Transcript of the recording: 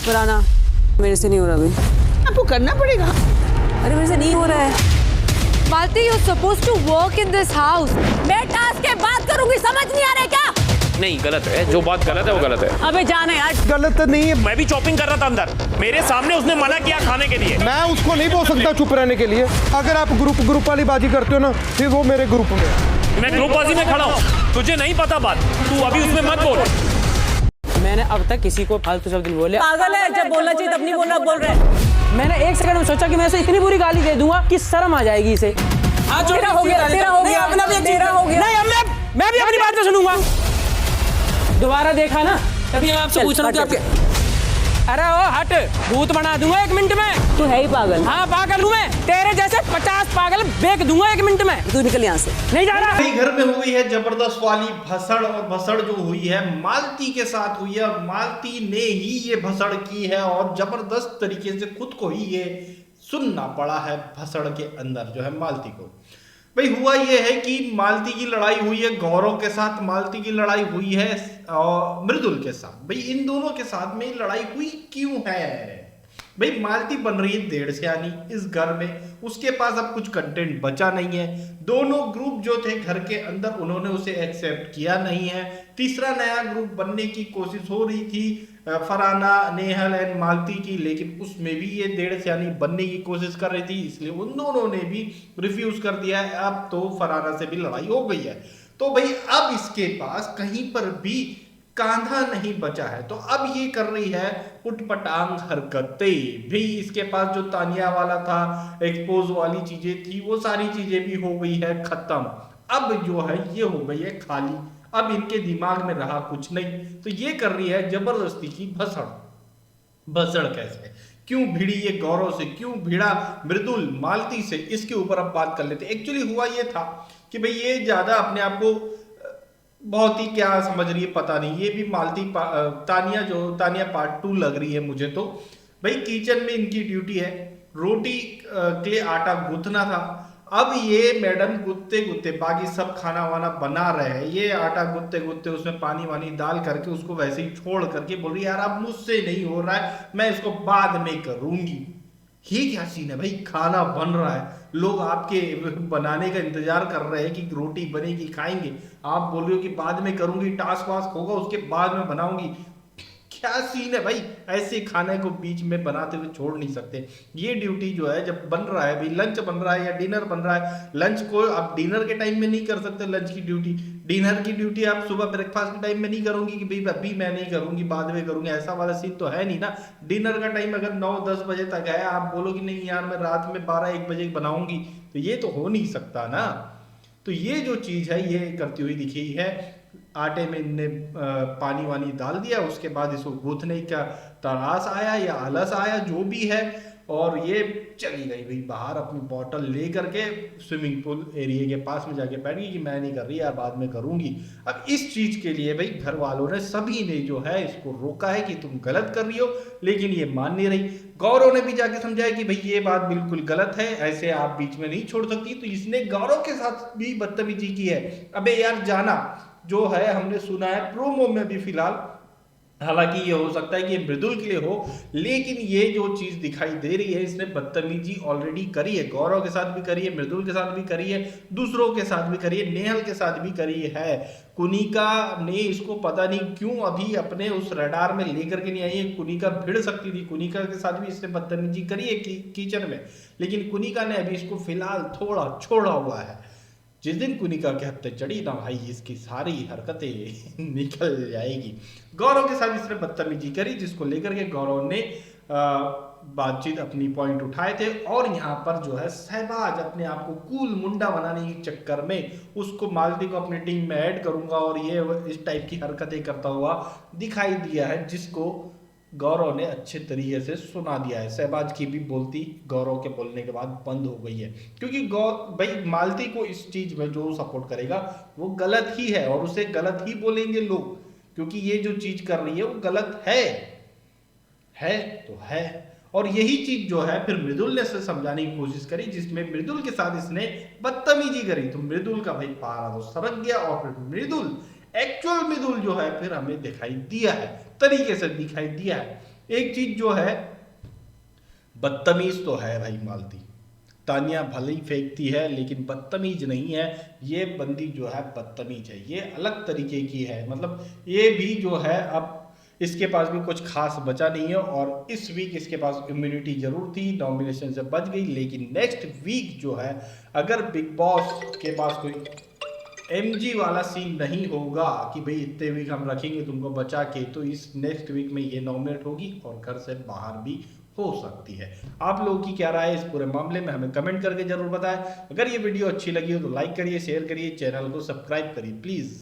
पुराना मेरे से नहीं हो रहा अभी। आपको करना पड़ेगा। अरे मेरे से नहीं हो रहा है। Malti, you suppose to work in this house. मैं टास्क के बात करूंगी, समझ नहीं आ रहा है क्या? नहीं, गलत है। जो बात गलत है वो गलत है। अबे जाना यार। गलत नहीं है। मैं भी चॉपिंग कर रहा था अंदर, मेरे सामने उसने मना किया खाने के लिए। मैं उसको नहीं बोल सकता चुप रहने के लिए। अगर आप ग्रुप वाली बाजी करते हो ना, फिर वो मेरे ग्रुप में। मैं ग्रुपबाजी में खड़ा हूँ, तुझे नहीं पता बात, तू अभी उसमें मत बोल। मैंने अब तक किसी को फालतू शब्द नहीं बोले। पागल है, जब बोलना चाहिए तब नहीं बोलना, बोल रहे। मैंने एक सेकंड में सोचा कि मैं इसे इतनी बुरी गाली दे दूंगा कि शर्म आ जाएगी इसे। तेरा हो गया, तेरा हो गया, तेरा हो गया। नहीं, मैं भी अपनी बात पे सुनूंगा। दोबारा देखा ना, तभी मैं आपसे पूछ रहा हूँ कि आपके। अरे ओ हट, भूत बना दूंगा 1 मिनट में। तू है ही पागल। हाँ पागल हूँ मैं, तेरे जैसे 50 पागल बेच दूंगा 1 मिनट में। तू निकल यहाँ से। नहीं जा रहा। घर में हो गई है जबरदस्त वाली भसड़, और भसड़ जो हुई है मालती के साथ हुई है। मालती ने ही ये भसड़ की है और जबरदस्त तरीके से खुद को ही ये सुनना पड़ा है भसड़ के अंदर जो है मालती को। भाई हुआ ये है कि मालती की लड़ाई हुई है गौरव के साथ, मालती की लड़ाई हुई है मृदुल के साथ। भाई इन दोनों के साथ में लड़ाई हुई क्यों है? भाई मालती बन रही है डेढ़ सियानी इस घर में, उसके पास अब कुछ कंटेंट बचा नहीं है। दोनों ग्रुप जो थे घर के अंदर उन्होंने उसे एक्सेप्ट किया नहीं है। तीसरा नया ग्रुप बनने की कोशिश हो रही थी फरहाना, नेहल एंड मालती की, लेकिन उसमें भी ये डेढ़ सियानी बनने की कोशिश कर रही थी, इसलिए उन दोनों ने भी रिफ्यूज कर दिया है। अब तो फरहाना से भी लड़ाई हो गई है, तो भाई अब इसके पास कहीं पर भी कांधा नहीं बचा है, तो अब ये कर रही है उटपटांग हरकतें। भी इसके पास जो तानिया वाला था, एक्सपोज वाली चीजें थी, वो सारी चीजें भी हो गई है खत्म। अब जो है ये हो गई है खाली, अब इनके दिमाग में रहा कुछ नहीं, तो ये कर रही है जबरदस्ती की भसड़। भसड़ कैसे, क्यों भिड़ी ये गौरव से, क्यों भिड़ा मृदुल मालती से, इसके ऊपर अब बात कर लेते। एक्चुअली हुआ ये था कि भाई ये ज्यादा अपने आप को बहुत ही क्या समझ रही है पता नहीं, ये भी मालती तानिया पार्ट 2 लग रही है मुझे तो। भाई किचन में इनकी ड्यूटी है रोटी के लिए आटा गूंथना था। अब ये मैडम गुत्ते गुत्ते बाकी सब खाना वाना बना रहे हैं, ये आटा गुत्ते गुत्ते उसमें पानी वानी डाल करके उसको वैसे ही छोड़ करके बोल रही यार अब मुझसे नहीं हो रहा है, मैं इसको बाद में करूंगी। ये क्या सीन है भाई, खाना बन रहा है, लोग आपके बनाने का इंतजार कर रहे हैं कि रोटी बनेगी खाएंगे, आप बोल रहे हो कि बाद में करूंगी, टास्क वास्क होगा उसके बाद में बनाऊंगी। क्या सीन है भाई, ऐसे खाने को बीच में बनाते हुए छोड़ नहीं सकते। ये ड्यूटी जो है जब बन रहा है भाई, लंच बन रहा है या डिनर बन रहा है, लंच को आप डिनर के टाइम में नहीं कर सकते, लंच की ड्यूटी, डिनर की ड्यूटी आप सुबह ब्रेकफास्ट के टाइम में नहीं करूंगी कि भाई अभी मैं नहीं करूंगी बाद में करूंगी, ऐसा वाला सीन तो है नहीं ना। डिनर का टाइम अगर 9-10 बजे तक है, आप बोलोगे नहीं यार मैं रात में 12-1 बजे बनाऊंगी, तो ये तो हो नहीं सकता ना। तो ये जो चीज है ये करती हुई दिखी है। आटे में इनने पानी वानी डाल दिया, उसके बाद इसको गूंथने का तरास आया या आलस आया जो भी है, और ये चली गई भाई बाहर अपनी बॉटल ले करके स्विमिंग पूल एरिया के पास में जाके बैठ गई कि मैं नहीं कर रही यार बाद में करूंगी। अब इस चीज के लिए भाई घर वालों ने सभी ने जो है इसको रोका है कि तुम गलत कर रही हो, लेकिन ये मान नहीं रही। गौरव ने भी जाके समझाया कि भाई ये बात बिल्कुल गलत है, ऐसे आप बीच में नहीं छोड़ सकती, तो इसने गौरव के साथ भी बदतमीजी की है। अबे यार जाना जो है हमने सुना है प्रोमो में भी फिलहाल, हालांकि ये हो सकता है कि ये मृदुल के लिए हो, लेकिन ये जो चीज दिखाई दे रही है इसने बदतमीजी ऑलरेडी करी है, गौरव के साथ भी करी है, मृदुल के साथ भी करी है, दूसरों के साथ भी करी है, नेहल के साथ भी करी है। कुनिका ने इसको पता नहीं क्यों अभी अपने उस रडार में लेकर के नहीं आई है। कुनिका भिड़ सकती थी, कुनिका के साथ भी इसने बदतमीजी करी है किचन में, लेकिन कुनिका ने अभी इसको फिलहाल थोड़ा छोड़ा हुआ है। जिस दिन कुनिका के हफ्ते चढ़ी ना भाई इसकी सारी हरकतें निकल जाएगी। गौरव के साथ इसने बदतमीजी करी, जिसको लेकर के गौरव ने बातचीत अपनी पॉइंट उठाए थे, और यहाँ पर जो है सहबाज अपने आप को कूल मुंडा बनाने के चक्कर में उसको मालती को अपनी टीम में ऐड करूंगा और ये इस टाइप की हरकतें करता हुआ दिखाई दिया है, जिसको गौरव ने अच्छे तरीके से सुना दिया है। सहबाज की भी बोलती गौरव के बोलने के बाद बंद हो गई है, क्योंकि भाई मालती को इस चीज में जो सपोर्ट करेगा वो गलत ही है, और उसे गलत ही बोलेंगे लोग, क्योंकि ये जो चीज कर रही है वो गलत है तो है। और यही चीज जो है फिर मृदुल ने समझाने की कोशिश करी, जिसमें मृदुल के साथ इसने बदतमीजी करी, तो मृदुल का भाई पारा तो सरक गया, और फिर एक्चुअल मृदुल जो है फिर हमें दिखाई दिया है, तरीके से दिखाई दिया है। एक चीज जो है, बदतमीज तो है भाई मालती। तानिया भले ही फेंकती है लेकिन बदतमीज नहीं है। ये बंदी जो है बदतमीज है, ये अलग तरीके की है। मतलब ये भी जो है अब इसके पास भी कुछ खास बचा नहीं है। और इस वीक इसके पास इम्यूनिटी जरूर थी, नॉमिनेशन से बच गई, लेकिन नेक्स्ट वीक जो है अगर बिग बॉस के पास कोई एमजी वाला सीन नहीं होगा कि भाई इतने वीक हम रखेंगे तुमको बचा के, तो इस नेक्स्ट वीक में ये नॉमिनेट होगी और घर से बाहर भी हो सकती है। आप लोगों की क्या राय है इस पूरे मामले में, हमें कमेंट करके जरूर बताएं। अगर ये वीडियो अच्छी लगी हो तो लाइक करिए, शेयर करिए, चैनल को सब्सक्राइब करिए प्लीज।